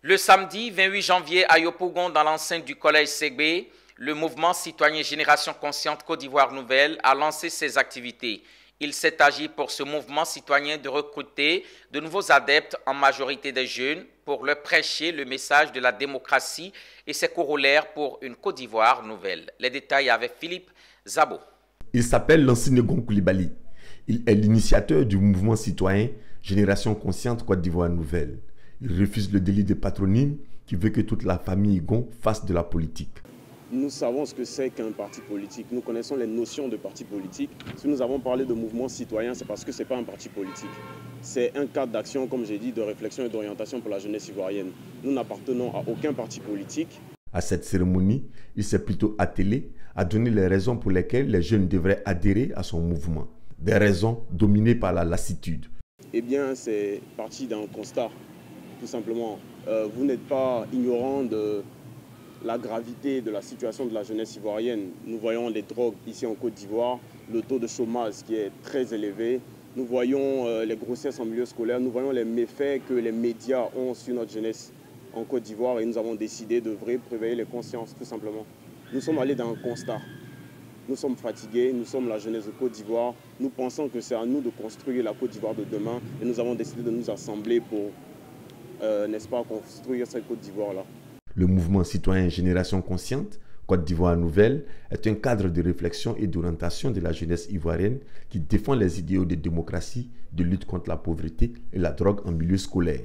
Le samedi 28 janvier à Yopougon, dans l'enceinte du collège Ségbé, le mouvement citoyen Génération Consciente Côte d'Ivoire Nouvelle a lancé ses activités. Il s'est agi pour ce mouvement citoyen de recruter de nouveaux adeptes, en majorité des jeunes, pour leur prêcher le message de la démocratie et ses corollaires pour une Côte d'Ivoire nouvelle. Les détails avec Philippe Zabo. Il s'appelle Lansine-Gon Coulibaly. Il est l'initiateur du mouvement citoyen Génération Consciente Côte d'Ivoire Nouvelle. Il refuse le délit de patronyme qui veut que toute la famille Gon fasse de la politique. Nous savons ce que c'est qu'un parti politique. Nous connaissons les notions de parti politique. Si nous avons parlé de mouvement citoyen, c'est parce que ce n'est pas un parti politique. C'est un cadre d'action, comme j'ai dit, de réflexion et d'orientation pour la jeunesse ivoirienne. Nous n'appartenons à aucun parti politique. À cette cérémonie, il s'est plutôt attelé à donner les raisons pour lesquelles les jeunes devraient adhérer à son mouvement. Des raisons dominées par la lassitude. Eh bien, c'est parti d'un constat, tout simplement. Vous n'êtes pas ignorant de la gravité de la situation de la jeunesse ivoirienne. Nous voyons les drogues ici en Côte d'Ivoire, le taux de chômage qui est très élevé. Nous voyons les grossesses en milieu scolaire, nous voyons les méfaits que les médias ont sur notre jeunesse en Côte d'Ivoire et nous avons décidé de réveiller les consciences, tout simplement. Nous sommes allés dans un constat. Nous sommes fatigués, nous sommes la jeunesse de Côte d'Ivoire. Nous pensons que c'est à nous de construire la Côte d'Ivoire de demain et nous avons décidé de nous assembler pour, n'est-ce pas, construire cette Côte d'Ivoire-là. Le mouvement citoyen Génération Consciente Côte d'Ivoire Nouvelle est un cadre de réflexion et d'orientation de la jeunesse ivoirienne qui défend les idéaux de démocratie, de lutte contre la pauvreté et la drogue en milieu scolaire.